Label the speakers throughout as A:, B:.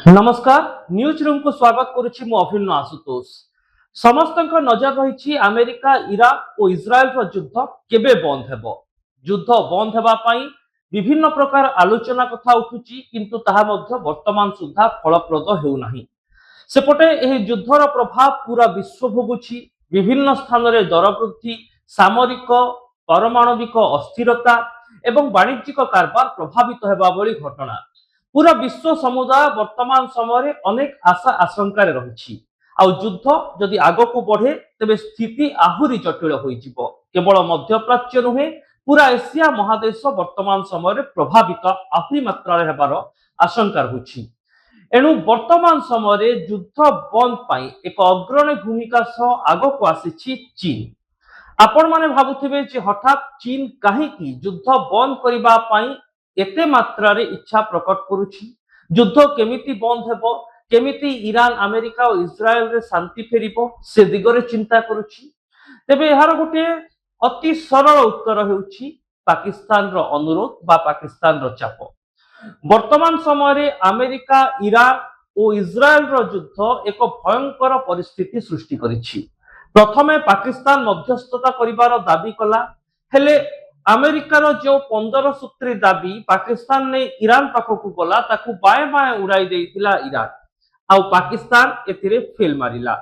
A: नमस्कार news room को स्वागत करुछि मु अभिन्न आशुतोष। समस्त नजर रही अमेरिका इराक और इस्राएल युद्ध केबे बंद हेबो। युद्ध बंद हेबा पई विभिन्न प्रकार आलोचना कथा उठुची किंतु ताहा मध्य वर्तमान सुद्धा फलप्रद हेउ नाही। सेपटे एही युद्धर प्रभाव पूरा विश्व भोगुची। विभिन्न स्थान रे दर वृद्धि, सामरिक पारमाणविक अस्थिरता एवं वाणिज्यिक कारबार प्रभावित हेबा भली घटना पूरा विश्व समुदाय वर्तमान समय अनेक आशा आशंकार रही। युद्ध जदि आग को बढ़े तेबे स्थिति आहुरी जटिल हो। केवल मध्यप्राच्य नुहे पूरा एशिया महादेश वर्तमान समय प्रभावित आहुरी मात्रा हेबार आशंका रही। एणु वर्तमान समय युद्ध बंद पाई एक अग्रणी भूमिका सह आग को आसी चीन। आपण माने भाबुथिबे जे हठात चीन कहीं युद्ध बंद करिबा पाई एते मात्रा रे इच्छा प्रकट करुछि। युद्ध केमिति बंद हेबो, केमिति ईरान अमेरिका और इस्राएल रे शांति फेरिबो से दिगरे चिंता करुछि। तेबे एहार गोटे अति सरल उत्तर हेउछि पाकिस्तान रो अनुरोध बा पाकिस्तान रो चाप। वर्तमान समय रे अमेरिका ईरान और इस्राएल रो युद्ध एक भयंकर परिस्थिति सृष्टि करिछि। प्रथमे पाकिस्तान मध्यस्थता करिवार दाबी कला, हेले अमेरिकार जो 15 सूत्री दाबी पाकिस्तान ने ईरान पाखकू गला ताकू बाए बाए उड़ाई देइतिला ईरान। आउ पाकिस्तान एथिरे फेल मारिला।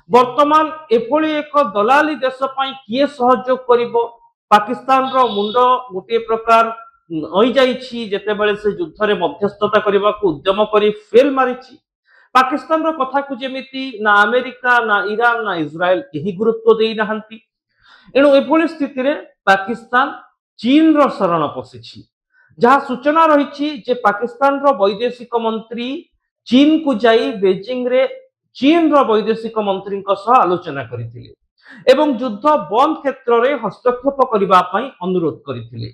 A: वर्तमान एभली एक दलाली देश पई किए सहयोग करिवो। पाकिस्तान रो मुंड गोटे प्रकार होई जाईछि जेतेबेले से युद्ध रे मध्यस्थता करिवाकू उद्यम करी फेल मारिछि। पाकिस्तान रो कथा को जेमिति ना अमेरिका ना ईरान ना इस्राएल एही गुरुत्व देई नाहंती। एणु एभली स्थिति रे पाकिस्तान चीन रो शरण पशिछि। जहाँ सूचना रही जे पाकिस्तान रो वैदेशिक मंत्री चीन को जाई बेजिंग रे चीन रो वैदेशिक मंत्री सह आलोचना करथिले एवं युद्ध बंद क्षेत्र रे हस्तक्षेप करिबा पई अनुरोध करथिले।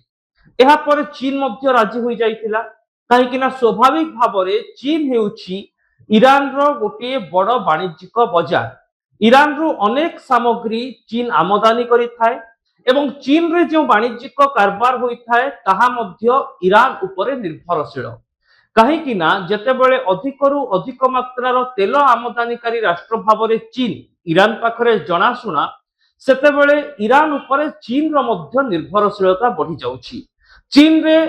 A: एहा पर चीन मध्य राजी होई जाइतिला काहेकि ना स्वाभाविक भाव रे चीन हेउछि ईरान रो गोटे बड़ वाणिज्यिक बाजार। ईरान रो अनेक सामग्री चीन आमदानी करि थाए एवं चीन रे जो वाणिज्यिक कारबार होइथाए ताहा मध्य ईरान उपरे निर्भरशील। काहेकि ना जेतेबेले अधिकरु अधिक मात्रार तेल आमदानीकारी राष्ट्र भाव चीन ईरान पाखरे जनाशुना सेतेबेले ईरान उपरे चीन रो मध्य निर्भरशीलता बढ़ी जाउछि। चीन रे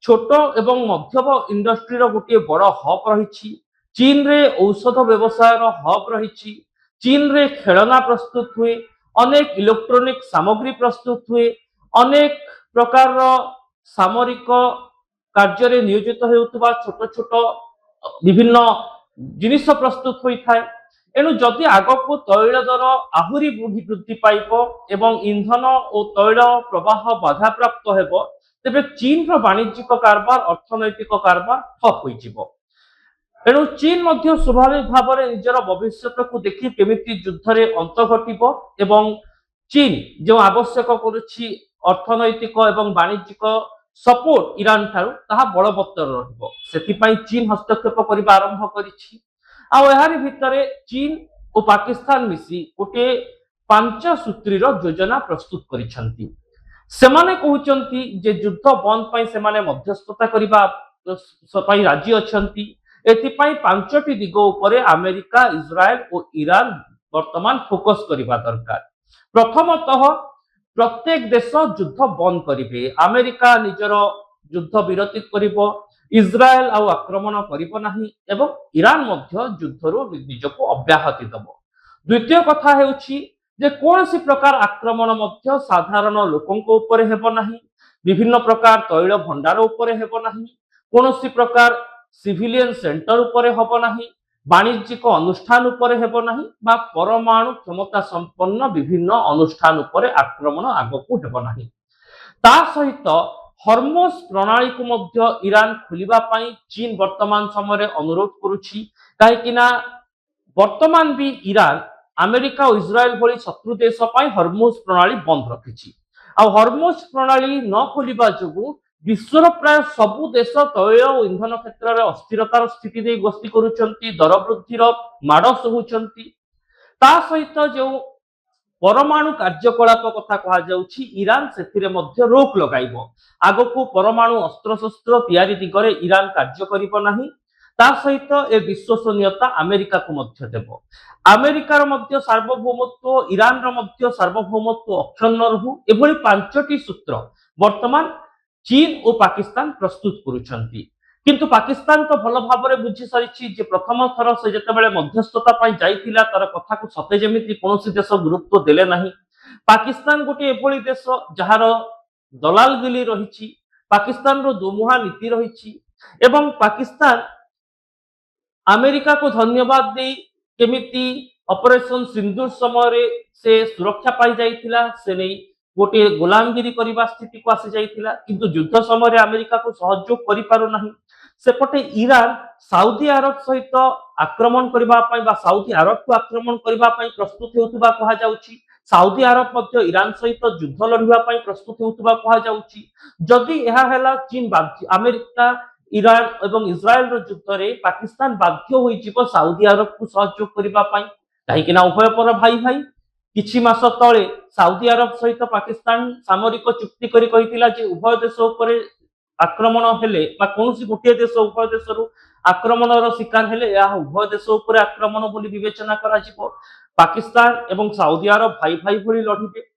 A: छोट एवं मध्यम इंडस्ट्री रो गोटे बड़ हब रही। चीन रे औषध व्यवसाय रो हब रही। चीन रे खेलना प्रस्तुत हुए, अनेक इलेक्ट्रॉनिक सामग्री प्रस्तुत हुए, अनेक प्रकार सामरिक कार्य नियोजित होउतबा छोट छोट विभिन्न जिनिस प्रस्तुत होइथाय। एणु जदि आगको तैल दर आहुरी वृद्धि पाइब एवं ईंधन और तैल प्रवाह बाधा प्राप्त हेबो तेबे चीन रो वाणिज्यिक कारबार अर्थनैतिक कारबार ठप होइजिवो। एणु चीन मध्य स्वाभाविक भाव में निजर भविष्य को देखि केमिति युद्ध रे अंत घटिबो एवं चीन जो आवश्यक करुछि अर्थनैतिक एवं वाणिज्यिक सपोर्ट ईरान ठारू ताहा बलवत्तर रहिबो। सेतिपई चीन हस्तक्षेप करिबा आरंभ करिछि। आ एहारि भितरे चीन और पाकिस्तान मिसी गोटे 5 सूत्रीर योजना प्रस्तुत करिसंती। सेमाने कहउचंती जे युद्ध बंद पई सेमाने मध्यस्थता करिबा पई राजी अछंती। एथिपई 5टी दिग उपरे अमेरिका इस्राएल और ईरान वर्तमान फोकस करिबा दरकार। प्रथमतः प्रत्येक देश युद्ध बंद करिवे। अमेरिका निजर युद्ध विरति करिवो, इस्राएल आउ आक्रमण करिवो नाही एवं ईरान मध्य युद्धरो निजको अब्याहति दबो। द्वितीय कथा हेउछि जे कोनसी प्रकार आक्रमण मध्य साधारण लोकंको उपरे हेबो नाही, विभिन्न प्रकार तैल भंडार उपरे हेबो नाही, कोनसी प्रकार सिविलियन सेंटर उपरे हेबो नाही, वाणिज्यिक अनुष्ठान उपरे हेबो नाही बा परमाणु क्षमता संपन्न विभिन्न अनुष्ठान उपरे आक्रमण आगकू हेबो नाही। ता सहित हर्मोस प्रणाली को मध्य ईरान खोलिबा पई चीन वर्तमान समय अनुरोध करुछि। काहेकि ना वर्तमान भी ईरान अमेरिका और इस्राएल भली शत्रु देश पई हर्मोस प्रणाली बंद रखिछि। आ हर्मोस प्रणाली न खोलिबा जोगु विश्वर प्राय सबु देश तैल और इंधन क्षेत्र में अस्थिरतार स्थिति दे गस्ती करुचंती, दर वृद्धिर माड़ सहुचंती। ता सहित जो परमाणु कार्यकलाप कथा कहुच्छी ईरान से रोक लगाइब आग को परमाणु अस्त्रशस्त्र तैयारी दिगरे ईरान कार्य करिब नाही ता सहित ए विश्वसनीयता अमेरिका को मध्य देव अमेरिकार मध्य सार्वभौमत्व ईरान मध्य सार्वभौमत्व अक्षुण्ण रहू एभली पांचटी सूत्र वर्तमान चीन और पाकिस्तान प्रस्तुत करुछंती किंतु पाकिस्तान तो भल भाव बुझी सारी प्रथम थर से जिते मध्यस्थता जाइथिला तार कथा को सते जेमिति कौनसी देश गुरुत्व देले नहीं पाकिस्तान गोटे एभली देश जार दलालगिली रही पाकिस्तान रो दोमुहा नीति रही एवं पाकिस्तान अमेरिका को धन्यवाद दे केमिति ऑपरेशन सिंदूर समय से सुरक्षा पाई जाइथिला से नहीं गोटे गुलामगिरी करने स्थिति को आसी जाइथिला किंतु युद्ध समय अमेरिका को सहयोग करि पारु नाही सेपटे ईरान साउदी अरब सहित आक्रमण करने साउदी अरब को आक्रमण करने प्रस्तुत होउतबा कहा जाउची साउदी अरब मध्य ईरान सहित युद्ध लड़िबा प्रस्तुत होउतबा कहा जाउची जदि एहा हेला चीन बाध्य अमेरिका ईरान एवं इस्राएल रो युद्ध रे पाकिस्तान बाध्य होई जिवो साउदी अरब को सहयोग करबा पई काहेकि ना उभय पर भाई भाई किछि मास तळे साउदी अरब सहित पाकिस्तान सामरिक चुक्ति करी कहितिला जे उभय देश उपरे आक्रमण हेले बा कोनोसी गोटे देश उभय देशरु आक्रमणर शिकार हेले या उभय देश उपरे आक्रमण बोली विवेचना करा जिवो पाकिस्तान एवं साउदी अरब भाई भाई भली लढिबे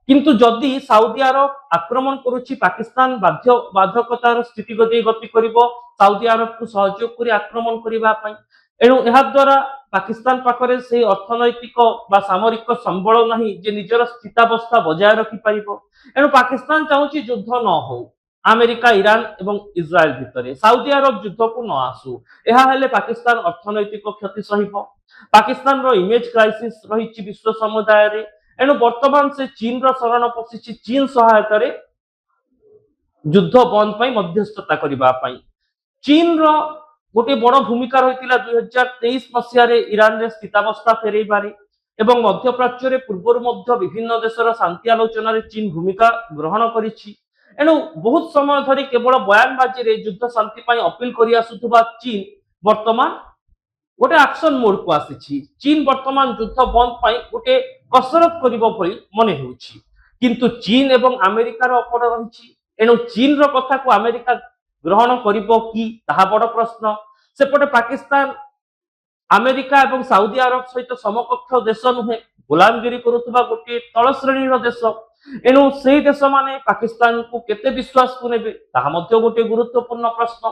A: किंतु जदि साउदी अरब आक्रमण करुछि पाकिस्तान बाध्य बाधकतार स्थिति गति करिवो साउदी अरब को सहयोग करी आक्रमण करिबा पई एणु एहा द्वारा पाकिस्तान पाखरे से अर्थनैतिक बा सामरिक संबल नहीं जे निजर स्थितावस्था बजाय रखि परिबो एणु पाकिस्तान चाहूछि युद्ध न हो अमेरिका ईरान एवं इस्राएल भितरे साउदी अरब युद्ध को न आसु एहा हेले पाकिस्तान अर्थनैतिक क्षति सहिबो पाकिस्तान रो इमेज क्राइसिस रहिछि विश्व समुदाय रे एणु वर्तमान से चीन रो शरण पसिछि चीन सहायता रे युद्ध बंद पई मध्यस्थता करिबा पई चीन रो गोटे बड़ भूमिका रही 2023 मसीह ईरान रे स्थितावस्था फेरैबारे एवं मध्यप्राच्य रे पूर्वरु मध्य विभिन्न देशर शांति आलोचना रे चीन भूमिका ग्रहण करिछि एणु बहुत समय धरी केवल बयानबाजी रे युद्ध शांति पई अपील करि आसुथुबा चीन वर्तमान गोटे एक्शन मोड को आसीछि चीन वर्तमान युद्ध बंद पई गोटे कसरत करिबो भली मने होउछि किंतु चीन एवं अमेरिकार अपड़ रहिछि एणु चीन रो कथा को अमेरिका ग्रहण करिबो कि ताहा बड़ प्रश्न सेपटे पाकिस्तान अमेरिका एवं साउदी अरब सहित समकक्ष देश नुहे गुलामगिरी करुवा गोटे तल श्रेणीर देश एणु से देश माने पाकिस्तान को केते विश्वास को नेबे ताहा मध्य गोटे गुरुत्वपूर्ण प्रश्न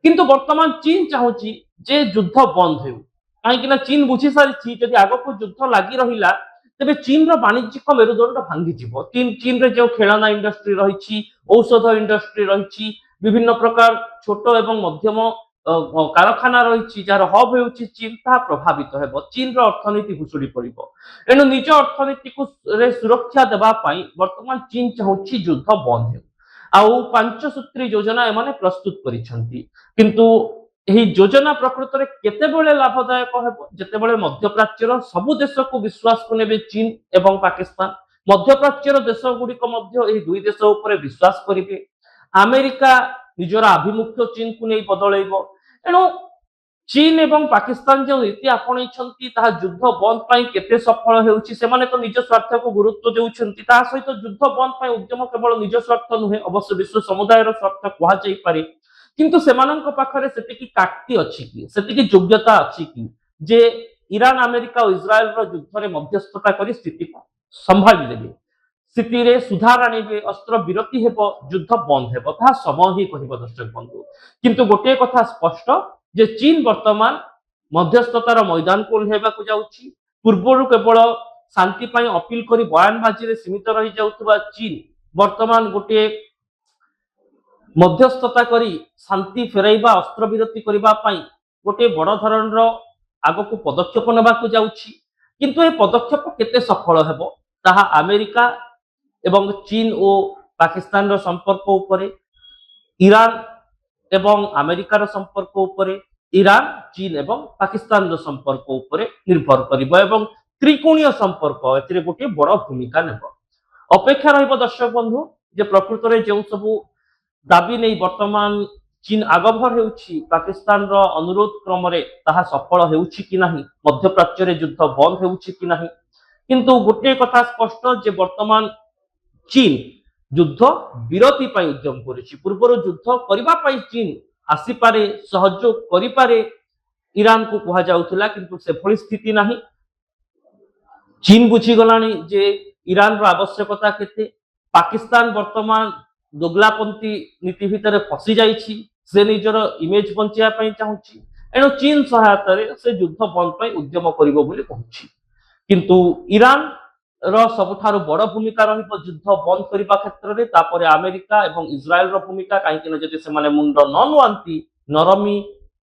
A: किंतु वर्तमान चीन चाहूची जे युद्ध बंद हेउ काहेकि चीन बुझी सारी जदि आग को युद्ध लागि रहिला तेबे चीन रो वाणिज्यिक मेरुदंड भांगी जिवो चीन रे जो खेलना इंडस्ट्री रही औषध इंडस्ट्री रही विभिन्न प्रकार छोट एवं मध्यम कारखाना रही जार हब होउची चीन ता प्रभावित हेबो चीन रो अर्थनीति भुसुड़ी पड़िबो एणु निज अर्थनीति को सुरक्षा देबा पई वर्तमान चीन चाहूची युद्ध बंद हेउ आउ पांचसूत्री योजना एमाने प्रस्तुत करिसंती किंतु एही योजना प्रकृत रे केतेबेले लाभदायक हेबो जेतेबेले मध्यप्राच्यर सबु देश को विश्वास को नेबे चीन एवं पाकिस्तान मध्यप्राच्यर देश गुडी को मध्य एही दुई देश ऊपर विश्वास करिवे अमेरिका निजर आभिमुख्य चीन को नहीं बदलैब एणु चीन एवं पाकिस्तान जो नीति आपणई युद्ध बंद पाई केते सफल हेउछि सेमाने तो निज स्वार्थ को गुरुत्व देउछंती ता सहित युद्ध बंद पाई उद्यम केवल निज स्वार्थ नुहे अवश्य विश्व समुदायर स्वार्थ कहा जाई पारे किंतु सेमानंक पाखरे सेतिकी काटती अछि कि सेतिकी योग्यता अछि कि जे ईरान अमेरिका और इस्राएल रो युद्ध रे मध्यस्थता करी स्थिति को संभाली देबे स्थिति रे सुधार आनिबे अस्त्र विरति हेबो युद्ध बंद हेबो ता समय ही कहिबो दर्शक बंधु किंतु गोटे कथा स्पष्ट जे चीन वर्तमान मध्यस्थतार मैदान को ओह्लेबा को जाउछि पूर्वरु केवल शांति पई अपील करी बयानबाजी रे सीमित रही जाउतबा चीन वर्तमान गोटे मध्यस्थता करी शांति फेराइबा अस्त्र विरति करिबा पई गोटे बड़ धरणर आगो को पदक्षेप नेबा को जाउछि किंतु ए पदक्षेप केते सफल हेबो ताहा अमेरिका एवं चीन और पाकिस्तान रो संपर्क उपरे ईरान एवं अमेरिकार संपर्क उपरे ईरान चीन एवं पाकिस्तान रो संपर्क उपरे निर्भर करिबो एवं त्रिकोणीय संपर्क एथिरे गोटे बड़ भूमिका नेबो अपेक्षा रहिबो दर्शक बंधु जे प्रकृत रे जेउ सबु दाबी नहीं वर्तमान चीन आगभर हेउछि पाकिस्तान रो अनुरोध क्रम रे ताहा सफल हेउछि कि नाही मध्यप्राच्य रे युद्ध बंद हेउछि कि नाही किंतु गोटे कथा स्पष्ट जे वर्तमान चीन युद्ध विरति पाई उद्यम करुछि। पूर्वर युद्ध करबा पाई चीन आसीपारे सहयोग करिपारे ईरान को कहा जाउथला, किंतु से भली स्थिति नाही। चीन बुझीगलानी जे ईरान रो आवश्यकता केते। पाकिस्तान वर्तमान दोगलापंथी नीति भितर फसी जाइछि, से निजर इमेज बंचिया पई चाहुछि, एणु चीन सहायता से युद्ध बंद पई उद्यम करिवो बोली कहूछि। किंतु ईरान रो सबठारु बड़ भूमिका रहिबो युद्ध बंद करिबा क्षेत्र रे, तापरे अमेरिका एवं इस्राएल रो भूमिका, काहेकि जदि से माने मुंड न नुआंती, नरमी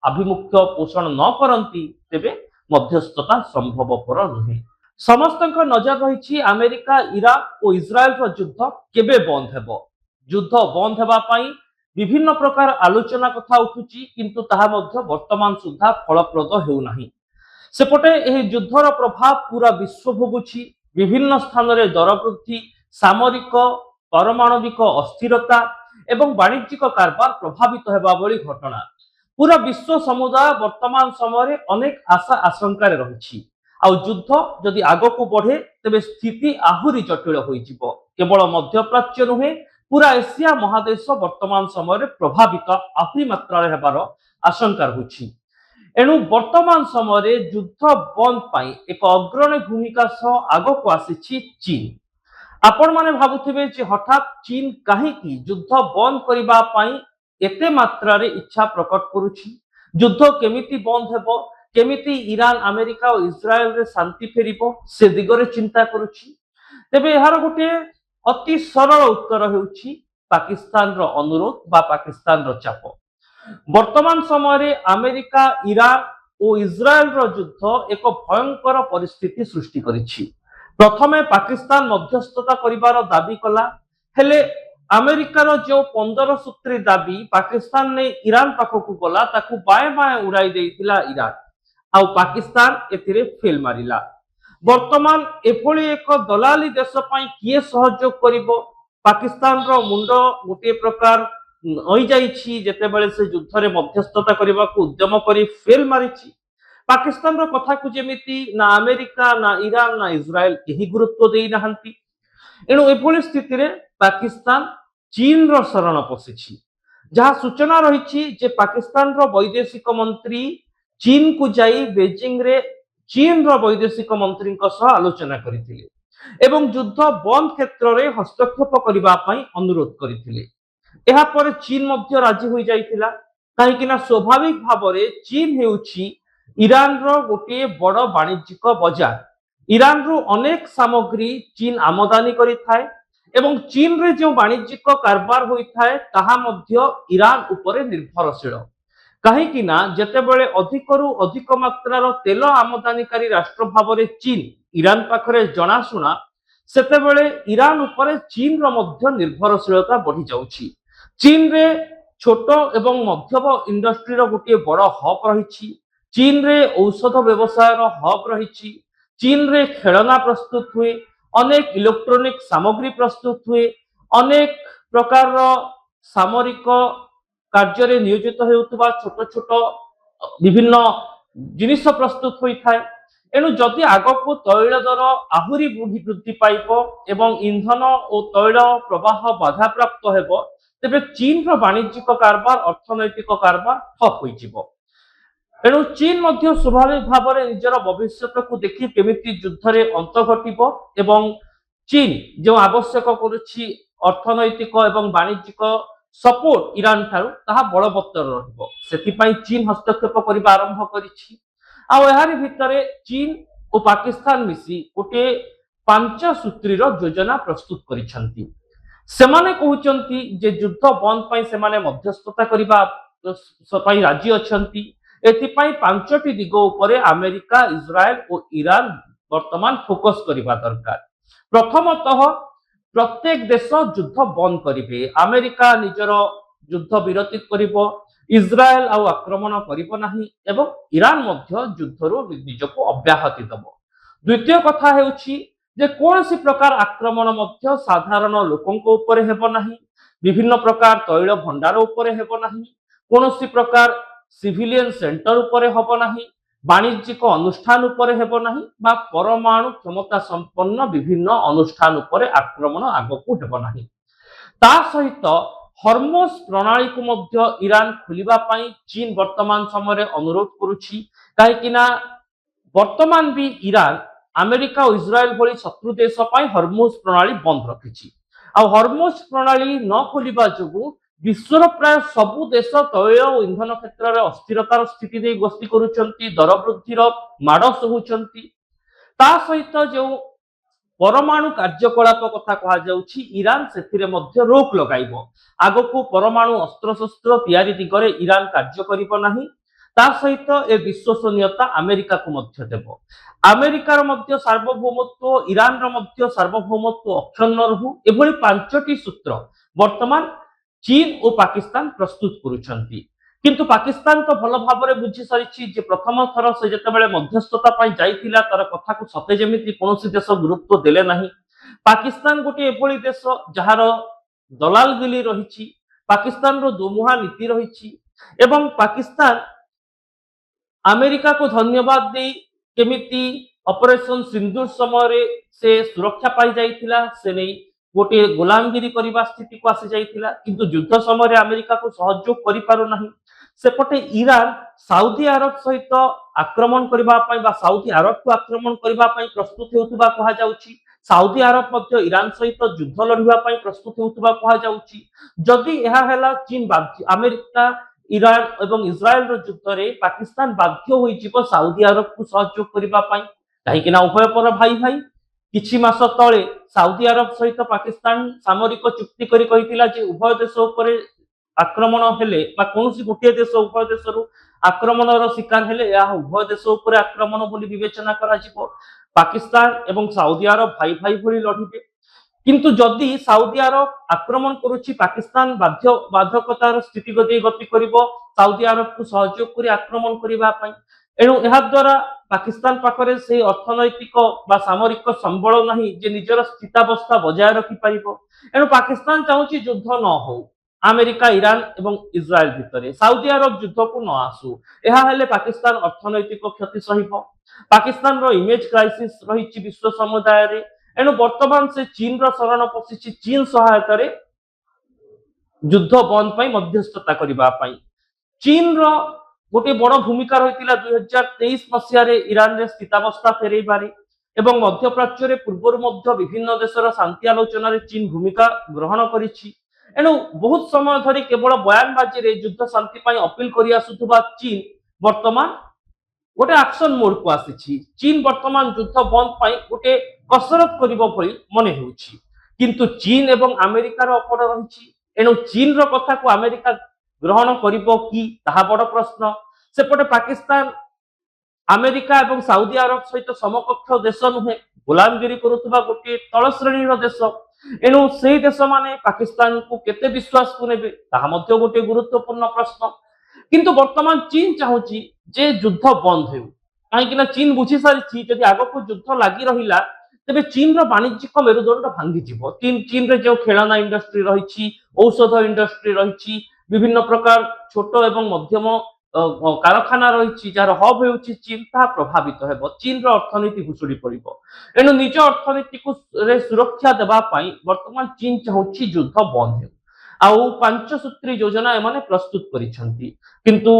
A: आभिमुख्य पोषण न करंती, तेबे मध्यस्थता संभवपर नुहे। समस्तक नजर रही अमेरिका इराक और इस्राएल युद्ध केबे बंद हेबो। युद्ध बंद हेबा पई विभिन्न प्रकार आलोचना कथा उठुची, किंतु ताहा मध्य वर्तमान सुद्धा फलप्रद हेउ नाही। सेपटे एही युद्धर प्रभाव पूरा विश्व भोगुची। विभिन्न स्थान रे दर वृद्धि, सामरिक पारमाणविक अस्थिरता एवं वाणिज्यिक कारबार प्रभावित हेबा भली घटना पूरा विश्व समुदाय वर्तमान समय अनेक आशा आशंका रही। आ युद्ध जदि आग को बढ़े तेबे स्थिति आहुरी जटिल हो। केवल मध्यप्राच्य नुहे, पूरा एशिया महादेश वर्तमान समय प्रभावित आहुरी मात्रा हेबार आशंका रही। एणु वर्तमान समय युद्ध बंद पाई एक अग्रणी भूमिका सह आग को आसी चीन। आपण माने भाबुथिबे जे हठात चीन काहेकि युद्ध बंद करिबा पाई एते मात्रा रे इच्छा प्रकट करुछि। युद्ध केमिति बंद हेबो, केमिति ईरान अमेरिका और इस्राएल रे शांति फेरिबो, से दिगरे चिंता करुछि। तेबे एहार गोटे अति सरल उत्तर हेउछि पाकिस्तान रो अनुरोध बा पाकिस्तान रो चाप। वर्तमान समय अमेरिका ईरान और इस्राएल रो युद्ध एक भयंकर परिस्थिति सृष्टि करिछि। प्रथमे पाकिस्तान मध्यस्थता करिवार दाबी कला, हेले अमेरिकार जो 15 सूत्री दाबी पाकिस्तान ने ईरान पाखकु गला, ताकू बाएं बाएं उड़ाई देइथिला ईरान, आउ पाकिस्तान एथिरे फेल मारिला। वर्तमान एभली एक दलाली देश पई किए सहयोग करिवो। पाकिस्तान रो मुंड गोटे प्रकार नई जाइछि, जेतेबेले से युद्ध रे मध्यस्थता करिबा को उद्यम करी फेल मारिछि। पाकिस्तान रो कथा को जेमिति ना अमेरिका ना ईरान ना इस्राएल एही गुरुत्व देई नाहंती। एणु एभली स्थिति रे पाकिस्तान चीन रो शरण पसिछि। जहा सूचना रही जे पाकिस्तान रो वैदेशिक मंत्री चीन को जाई बेजिंग रे चीन रो वैदेशिक मंत्री सह आलोचना करथिले एवं युद्ध बंद क्षेत्र रे हस्तक्षेप करिबा पई अनुरोध करथिले। एहा पर चीन मध्य राजी होई जाइथिला, काहेकि ना स्वाभाविक भाव रे चीन हेउछि ईरान रो गोटे बड़ वाणिज्यिक बाजार। ईरान रो अनेक सामग्री चीन आमदानी करिथाय एवं चीन रे जो वाणिज्यिक कारबार होइथाय ताहा मध्य ईरान उपरे निर्भरशील। काहेकि ना जेतेबेले अधिकरु अधिक मात्रार तेल आमदानीकारी राष्ट्र भाव रे चीन ईरान पाखरे जनाशुना, सेतेबेले ईरान उपरे चीन रो मध्य निर्भरशीलता बढ़ी जाउछि। चीन रे छोट एवं मध्यम इंडस्ट्री रो गोटे बड़ हब रही। चीन रे औषध व्यवसाय रो हब रही। चीन रे खेलना प्रस्तुत हुए, अनेक इलेक्ट्रॉनिक सामग्री प्रस्तुत हुए, अनेक प्रकार रो सामरिक कार्य रे नियोजित हेउतबा छोट छोट विभिन्न जिनिस प्रस्तुत होई थाए। एणु जदि आगको तैल दर आहुरी वृद्धि पाइब एवं इंधन और तैल प्रवाह बाधा प्राप्त हेबो, तेबे चीन रो वाणिज्यिक कारबार अर्थनैतिक कारबार ठप होई जिवो। एणु चीन मध्य स्वाभाविक भाव में निजर भविष्य को देखि केमिति युद्ध रे अंत घटिबो एवं चीन जो आवश्यक करुछि अर्थनैतिक एवं वाणिज्यिक सपोर्ट ईरान ठारू ताहा बलवत्तर रहिबो। सेथिपई चीन हस्तक्षेप करिबा आरंभ करिछि। आ एहारि भितरे चीन और पाकिस्तान मिसी गोटे 5 सूत्री योजना प्रस्तुत करिसंती। सेमाने कहउचंती जे युद्ध बंद पई सेमाने मध्यस्थता करिबा पई राजी अछंती। एथिपई 5टी दिग उपरे अमेरिका इस्राएल और ईरान वर्तमान फोकस करिबा दरकार। प्रथमतः प्रत्येक देश युद्ध बंद करिवे। अमेरिका निजर युद्ध विरति करिवो, इस्राएल आउ आक्रमण करिवो नाही एवं ईरान मध्य युद्धरो निजको अब्याहति दबो। द्वितीय कथा हेउछि जे कोनसी प्रकार आक्रमण मध्य साधारण लोकंको उपरे हेबो नाही, विभिन्न प्रकार तैल भंडार उपरे हेबो नाही, कोनसी प्रकार सिविलियन सेंटर उपरे हबो नाही, ବାଣିଜ୍ୟିକ ଅନୁଷ୍ଠାନ ଉପରେ ହେବ ନାହିଁ ବା ପରମାଣୁ କ୍ଷମତା ସମ୍ପନ୍ନ ବିଭିନ୍ନ ଅନୁଷ୍ଠାନ ଉପରେ ଆକ୍ରମଣ ଆଗକୁ ହେବ ନାହିଁ। ତା ସହିତ ହର୍ମୋଜ ପ୍ରଣାଳୀକୁ ମଧ୍ୟ ଇରାନ ଖୋଲିବା ପାଇଁ ଚୀନ ବର୍ତ୍ତମାନ ସମୟରେ ଅନୁରୋଧ କରୁଛି, କାହିଁକି ନା ବର୍ତ୍ତମାନ ବି ଇରାନ ଆମେରିକା ଓ ଇସ୍ରାଏଲ ଭଳି ଶତ୍ରୁ ଦେଶ ପାଇଁ ହର୍ମୋଜ ପ୍ରଣାଳୀ ବନ୍ଦ ରଖିଛି। ଆଉ ହର୍ମୋଜ ପ୍ରଣାଳୀ ନ ଖୋଲିବା ଯୋଗୁଁ ବିଶ୍ୱର ପ୍ରାୟ ସବୁ ଦେଶ ତୈଳ ଓ ଇନ୍ଧନ କ୍ଷେତ୍ରରେ ଅସ୍ଥିରତାର ସ୍ଥିତି ଦେଇ ଗତି କରୁଛନ୍ତି, ଦର ବୃଦ୍ଧିର ମାଡ଼ ସହୁଛନ୍ତି। ତା ସହିତ ଯେଉଁ ପରମାଣୁ କାର୍ଯ୍ୟକଳାପ କଥା କୁହାଯାଉଛି, ଇରାନ ସେଥିରେ ମଧ୍ୟ ରୋକ ଲଗାଇବ। ଆଗକୁ ପରମାଣୁ ଅସ୍ତ୍ରଶସ୍ତ୍ର ତିଆରି ଦିଗରେ ଇରାନ କାର୍ଯ୍ୟ କରିବ ନାହିଁ। ତା ସହିତ ଏ ବିଶ୍ୱସନୀୟତା ଆମେରିକାକୁ ମଧ୍ୟ ଦେବ। ଆମେରିକାର ମଧ୍ୟ ସାର୍ବଭୌମତ୍ୱ, ଇରାନର ମଧ୍ୟ ସାର୍ବଭୌମତ୍ୱ ଅକ୍ଷୁଣ୍ଣ ରହୁ, ଏଭଳି 5ଟି ସୂତ୍ର ବର୍ତ୍ତମାନ ଚୀନ ଓ ପାକିସ୍ତାନ ପ୍ରସ୍ତୁତ କରୁଛନ୍ତି। କିନ୍ତୁ ପାକିସ୍ତାନ ତ ଭଲ ଭାବରେ ବୁଝି ସାରିଛି ଯେ ପ୍ରଥମ ଥର ସେ ଯେତେବେଳେ ମଧ୍ୟସ୍ଥତା ପାଇଁ ଯାଇଥିଲା ତାର କଥାକୁ ସତେ ଯେମିତି କୌଣସି ଦେଶ ଗୁରୁତ୍ୱ ଦେଲେ ନାହିଁ। ପାକିସ୍ତାନ ଗୋଟିଏ ଏଭଳି ଦେଶ ଯାହାର ଦଲାଲଗିରି ରହିଛି, ପାକିସ୍ତାନର ଦୋମୁହାଁ ନୀତି ରହିଛି ଏବଂ ପାକିସ୍ତାନ ଆମେରିକାକୁ ଧନ୍ୟବାଦ ଦେଇ କେମିତି ଅପରେସନ ସିନ୍ଦୁର ସମୟରେ ସେ ସୁରକ୍ଷା ପାଇଯାଇଥିଲା, ସେ ନେଇ ଗୋଟିଏ ଗୋଲାମଗିରି କରିବା ସ୍ଥିତିକୁ ଆସିଯାଇଥିଲା, କିନ୍ତୁ ଯୁଦ୍ଧ ସମୟରେ ଆମେରିକାକୁ ସହଯୋଗ କରିପାରୁନାହିଁ। ସେପଟେ ଇରାନ ସାଉଦି ଆରବ ସହିତ ଆକ୍ରମଣ କରିବା ପାଇଁ ବା ସାଉଦି ଆରବକୁ ଆକ୍ରମଣ କରିବା ପାଇଁ ପ୍ରସ୍ତୁତ ହେଉଥିବା କୁହାଯାଉଛି। ସାଉଦି ଆରବ ମଧ୍ୟ ଇରାନ ସହିତ ଯୁଦ୍ଧ ଲଢିବା ପାଇଁ ପ୍ରସ୍ତୁତ ହେଉଥିବା କୁହାଯାଉଛି। ଯଦି ଏହା ହେଲା ଚୀନ ଆମେରିକା ଇରାନ ଏବଂ ଇସ୍ରାଏଲର ଯୁଦ୍ଧରେ ପାକିସ୍ତାନ ବାଧ୍ୟ ହୋଇଯିବ ସାଉଦି ଆରବକୁ ସହଯୋଗ କରିବା ପାଇଁ, କାହିଁକି ନା ଉଭୟ ପର ଭାଇ ଭାଇ। କିଛି ମାସ ତଳେ ସାଉଦି ଆରବ ସହିତ ପାକିସ୍ତାନ ସାମରିକ ଚୁକ୍ତି କରି କହିଥିଲା ଯେ ଉଭୟ ଦେଶ ଉପରେ ଆକ୍ରମଣ ହେଲେ ବା କୌଣସି ଗୋଟିଏ ଦେଶ ଉଭୟ ଦେଶରୁ ଆକ୍ରମଣର ଶିକାର ହେଲେ ଏହା ଉଭୟ ଦେଶ ଉପରେ ଆକ୍ରମଣ ବୋଲି ବିବେଚନା କରାଯିବ। ପାକିସ୍ତାନ ଏବଂ ସାଉଦି ଆରବ ଭାଇ ଭାଇ ଭଳି ଲଢିବେ। କିନ୍ତୁ ଯଦି ସାଉଦି ଆରବ ଆକ୍ରମଣ କରୁଛି, ପାକିସ୍ତାନ ବାଧ୍ୟବାଧକତାର ସ୍ଥିତିଗତି ଗତି କରିବ ସାଉଦି ଆରବକୁ ସହଯୋଗ କରି ଆକ୍ରମଣ କରିବା ପାଇଁ। ଏଣୁ ଏହା ଦ୍ୱାରା ପାକିସ୍ତାନ ପାଖରେ ସେହି ଅର୍ଥନୈତିକ ବା ସାମରିକ ସମ୍ବଳ ନାହିଁ ଯେ ନିଜର ସ୍ଥିତାବସ୍ଥା ବଜାୟ ରଖିପାରିବ। ଏଣୁ ପାକିସ୍ତାନ ଚାହୁଁଛି ଯୁଦ୍ଧ ନ ହଉ ଆମେରିକା, ଇରାନ ଏବଂ ଇସ୍ରାଏଲ ଭିତରେ, ସାଉଦି ଆରବ ଯୁଦ୍ଧକୁ ନ ଆସୁ। ଏହା ହେଲେ ପାକିସ୍ତାନ ଅର୍ଥନୈତିକ କ୍ଷତି ସହିବ। ପାକିସ୍ତାନର ଇମେଜ କ୍ରାଇସିସ ରହିଛି ବିଶ୍ୱ ସମୁଦାୟରେ। ଏଣୁ ବର୍ତ୍ତମାନ ସେ ଚୀନର ଶରଣ ପଶିଛି, ଚୀନ ସହାୟତାରେ ଯୁଦ୍ଧ ବନ୍ଦ ପାଇଁ ମଧ୍ୟସ୍ଥତା କରିବା ପାଇଁ। ଚୀନର ଗୋଟିଏ ବଡ଼ ଭୂମିକା ରହିଥିଲା 2023 ମସିହାରେ ଇରାନରେ ସ୍ଥିତାବସ୍ଥା ଫେରାଇବାରେ ଏବଂ ମଧ୍ୟପ୍ରାଚ୍ୟରେ ପୂର୍ବରୁ ମଧ୍ୟ ବିଭିନ୍ନ ଦେଶର ଶାନ୍ତି ଆଲୋଚନାରେ ଚୀନ ଭୂମିକା ଗ୍ରହଣ କରିଛି। ଏଣୁ ବହୁତ ସମୟ ଧରି କେବଳ ବୟାନବାଜିରେ ଯୁଦ୍ଧ ଶାନ୍ତି ପାଇଁ ଅପିଲ କରି ଆସୁଥିବା ଚୀନ ବର୍ତ୍ତମାନ ଗୋଟେ ଆକ୍ସନ ମୋଡକୁ ଆସିଛି। ଚୀନ ବର୍ତ୍ତମାନ ଯୁଦ୍ଧ ବନ୍ଦ ପାଇଁ ଗୋଟେ କସରତ କରିବ ଭଳି ମନେ ହେଉଛି। କିନ୍ତୁ ଚୀନ ଏବଂ ଆମେରିକାର ଅପଡ଼ ରହିଛି। ଏଣୁ ଚୀନର କଥାକୁ ଆମେରିକା ଗ୍ରହଣ କରିବ କି ତାହା ବଡ଼ ପ୍ରଶ୍ନ। ସେପଟେ ପାକିସ୍ତାନ ଆମେରିକା ଏବଂ ସାଉଦି ଆରବ ସହିତ ସମକକ୍ଷ ଦେଶ ନୁହେଁ, ଗୋଲାମଗିରି କରୁଥିବା ଗୋଟିଏ ତଳ ଶ୍ରେଣୀର ଦେଶ। ଏଣୁ ସେହି ଦେଶମାନେ ପାକିସ୍ତାନକୁ କେତେ ବିଶ୍ୱାସକୁ ନେବେ ତାହା ମଧ୍ୟ ଗୋଟିଏ ଗୁରୁତ୍ୱପୂର୍ଣ୍ଣ ପ୍ରଶ୍ନ। କିନ୍ତୁ ବର୍ତ୍ତମାନ ଚୀନ ଚାହୁଁଛି ଯେ ଯୁଦ୍ଧ ବନ୍ଦ ହେଉ, କାହିଁକି ନା ଚୀନ ବୁଝି ସାରିଛି ଯଦି ଆଗକୁ ଯୁଦ୍ଧ ଲାଗି ରହିଲା ତେବେ ଚୀନର ବାଣିଜ୍ୟିକ ମେରୁଦଣ୍ଡ ଭାଙ୍ଗିଯିବ। ଚୀନରେ ଯେଉଁ ଖେଳନା ଇଣ୍ଡଷ୍ଟ୍ରି ରହିଛି, ଔଷଧ ଇଣ୍ଡଷ୍ଟ୍ରି ରହିଛି, ବିଭିନ୍ନ ପ୍ରକାର ଛୋଟ ଏବଂ ମଧ୍ୟମ କାରଖାନା ରହିଛି ଯାହାର ହବ୍ ହେଉଛି ଚୀନ, ତାହା ପ୍ରଭାବିତ ହେବ। ଚୀନର ଅର୍ଥନୀତି ଭୁଷୁଡ଼ି ପଡ଼ିବ। ଏଣୁ ନିଜ ଅର୍ଥନୀତିକୁ ସୁରକ୍ଷା ଦେବା ପାଇଁ ବର୍ତ୍ତମାନ ଚୀନ ଚାହୁଁଛି ଯୁଦ୍ଧ ବନ୍ଦ ହେଉ। ଆଉ 5 ସୂତ୍ରୀ ଯୋଜନା ଏମାନେ ପ୍ରସ୍ତୁତ କରିଛନ୍ତି। କିନ୍ତୁ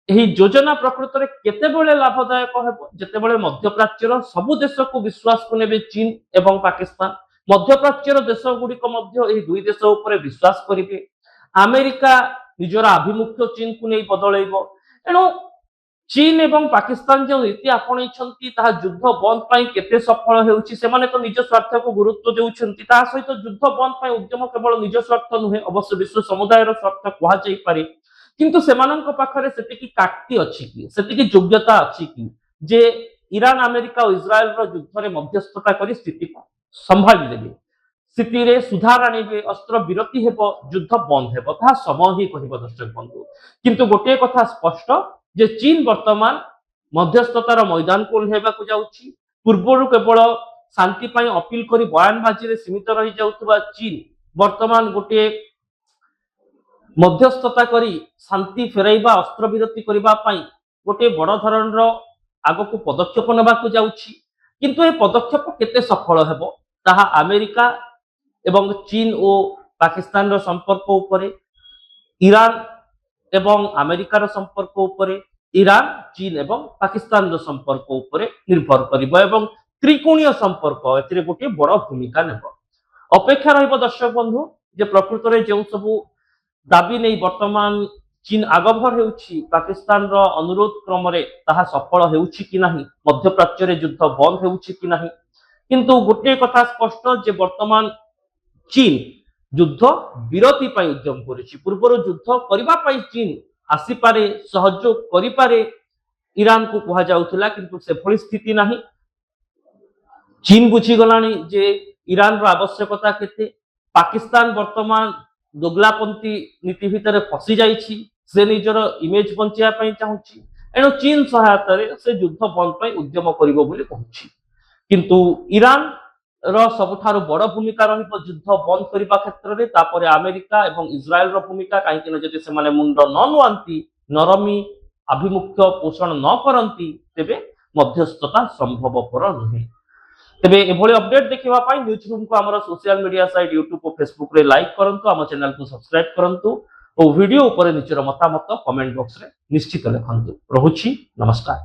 A: ଏହି ଯୋଜନା ପ୍ରକୃତରେ କେତେବେଳେ ଲାଭଦାୟକ ହେବ, ଯେତେବେଳେ ମଧ୍ୟପ୍ରାଚ୍ୟର ସବୁ ଦେଶକୁ ବିଶ୍ୱାସକୁ ନେବେ ଚୀନ ଏବଂ ପାକିସ୍ତାନ। ମଧ୍ୟପ୍ରାଚ୍ୟର ଦେଶଗୁଡ଼ିକ ମଧ୍ୟ ଏହି ଦୁଇ ଦେଶ ଉପରେ ବିଶ୍ୱାସ କରିବେ। ଆମେରିକା ନିଜର ଆଭିମୁଖ୍ୟ ଚୀନକୁ ନେଇ ବଦଳେଇବ। ଏଣୁ ଚୀନ ଏବଂ ପାକିସ୍ତାନ ଯେଉଁ ନୀତି ଆପଣେଇଛନ୍ତି ତାହା ଯୁଦ୍ଧ ବନ୍ଦ ପାଇଁ କେତେ ସଫଳ ହେଉଛି, ସେମାନେ ତ ନିଜ ସ୍ୱାର୍ଥକୁ ଗୁରୁତ୍ୱ ଦେଉଛନ୍ତି। ତା ସହିତ ଯୁଦ୍ଧ ବନ୍ଦ ପାଇଁ ଉଦ୍ୟମ କେବଳ ନିଜ ସ୍ୱାର୍ଥ ନୁହେଁ, ଅବଶ୍ୟ ବିଶ୍ୱ ସମୁଦାୟର ସ୍ୱାର୍ଥ କୁହାଯାଇପାରେ। କିନ୍ତୁ ସେମାନଙ୍କ ପାଖରେ ସେତିକି କାଟି ଅଛି କି, ସେତିକି ଯୋଗ୍ୟତା ଅଛି କି ଯେ ଇରାନ ଆମେରିକା ଓ ଇସ୍ରାଏଲର ଯୁଦ୍ଧରେ ମଧ୍ୟସ୍ଥତା କରି ସ୍ଥିତିକୁ ସମ୍ଭାଳି ଦେବେ, ସ୍ଥିତିରେ ସୁଧାର ଆଣିବେ, ଅସ୍ତ୍ର ବିରତି ହେବ, ଯୁଦ୍ଧ ବନ୍ଦ ହେବ। ତାହା ସମୟ ହିଁ କହିବ ଦର୍ଶକ ବନ୍ଧୁ। କିନ୍ତୁ ଗୋଟିଏ କଥା ସ୍ପଷ୍ଟ ଯେ ଚୀନ ବର୍ତ୍ତମାନ ମଧ୍ୟସ୍ଥତାର ମଇଦାନକୁ ଓହ୍ଲାଇବାକୁ ଯାଉଛି। ପୂର୍ବରୁ କେବଳ ଶାନ୍ତି ପାଇଁ ଅପିଲ କରି ବୟାନବାଜିରେ ସୀମିତ ରହିଯାଉଥିବା ଚୀନ ବର୍ତ୍ତମାନ ଗୋଟିଏ ମଧ୍ୟସ୍ଥତା କରି ଶାନ୍ତି ଫେରାଇବା, ଅସ୍ତ୍ରବିରତି କରିବା ପାଇଁ ଗୋଟିଏ ବଡ଼ ଧରଣର ଆଗକୁ ପଦକ୍ଷେପ ନେବାକୁ ଯାଉଛି। କିନ୍ତୁ ଏ ପଦକ୍ଷେପ କେତେ ସଫଳ ହେବ ତାହା ଆମେରିକା ଏବଂ ଚୀନ ଓ ପାକିସ୍ତାନର ସମ୍ପର୍କ ଉପରେ, ଇରାନ ଏବଂ ଆମେରିକାର ସମ୍ପର୍କ ଉପରେ, ଇରାନ ଚୀନ ଏବଂ ପାକିସ୍ତାନର ସମ୍ପର୍କ ଉପରେ ନିର୍ଭର କରିବ ଏବଂ ତ୍ରିକୋଣୀୟ ସମ୍ପର୍କ ଏଥିରେ ଗୋଟିଏ ବଡ଼ ଭୂମିକା ନେବ। ଅପେକ୍ଷା ରହିବ ଦର୍ଶକ ବନ୍ଧୁ ଯେ ପ୍ରକୃତରେ ଯେଉଁ ସବୁ ଦାବି ନେଇ ବର୍ତ୍ତମାନ ଚୀନ ଆଗଭର ହେଉଛି ପାକିସ୍ତାନର ଅନୁରୋଧ କ୍ରମରେ ତାହା ସଫଳ ହେଉଛି କି ନାହିଁ, ମଧ୍ୟପ୍ରାଚ୍ୟରେ ଯୁଦ୍ଧ ବନ୍ଦ ହେଉଛି କି ନାହିଁ। କିନ୍ତୁ ଗୋଟିଏ କଥା ସ୍ପଷ୍ଟ ଯେ ବର୍ତ୍ତମାନ ଚୀନ ଯୁଦ୍ଧ ବିରତି ପାଇଁ ଉଦ୍ୟମ କରୁଛି। ପୂର୍ବରୁ ଯୁଦ୍ଧ କରିବା ପାଇଁ ଚୀନ ଆସିପାରେ, ସହଯୋଗ କରିପାରେ ଇରାନକୁ କୁହାଯାଉଥିଲା, କିନ୍ତୁ ସେଭଳି ସ୍ଥିତି ନାହିଁ। ଚୀନ ବୁଝିଗଲାଣି ଯେ ଇରାନର ଆବଶ୍ୟକତା କେତେ। ପାକିସ୍ତାନ ବର୍ତ୍ତମାନ ଦୋଗଲାପନ୍ଥୀ ନୀତି ଭିତରେ ଫସି ଯାଇଛି, ସେ ନିଜର ଇମେଜ ବଞ୍ଚାଇବା ପାଇଁ ଚାହୁଁଛି। ଏଣୁ ଚୀନ ସହାୟତାରେ ସେ ଯୁଦ୍ଧ ବନ୍ଦ ପାଇଁ ଉଦ୍ୟମ କରିବ ବୋଲି କହୁଛି। କିନ୍ତୁ ଇରାନ ସବୁଠାରୁ ବଡ଼ ଭୂମିକା ରହିବ ଯୁଦ୍ଧ ବନ୍ଦ କରିବା କ୍ଷେତ୍ରରେ, ତାପରେ ଆମେରିକା ଏବଂ ଇସ୍ରାଏଲର ଭୂମିକା। କାହିଁକି ନା ଯଦି ସେମାନେ ମୁଣ୍ଡ ନ ନୁଆନ୍ତି, ନରମୀ ଆଭିମୁଖ୍ୟ ପୋଷଣ ନ କରନ୍ତି, ତେବେ ମଧ୍ୟସ୍ଥତା ସମ୍ଭବପର ନୁହେଁ। ତେବେ ଏଭଳି ଅପଡେଟ୍ ଦେଖିବା ପାଇଁ ନ୍ୟୁଜ୍ ରୁମକୁ ଆମର ସୋସିଆଲ ମିଡିଆ ସାଇଟ୍ ୟୁଟ୍ୟୁବ ଓ ଫେସବୁକରେ ଲାଇକ୍ କରନ୍ତୁ, ଆମ ଚ୍ୟାନେଲକୁ ସବସ୍କ୍ରାଇବ କରନ୍ତୁ ଓ ଭିଡ଼ିଓ ଉପରେ ନିଜର ମତାମତ କମେଣ୍ଟ ବକ୍ସରେ ନିଶ୍ଚିତ ଲେଖନ୍ତୁ। ରହୁଛି, ନମସ୍କାର।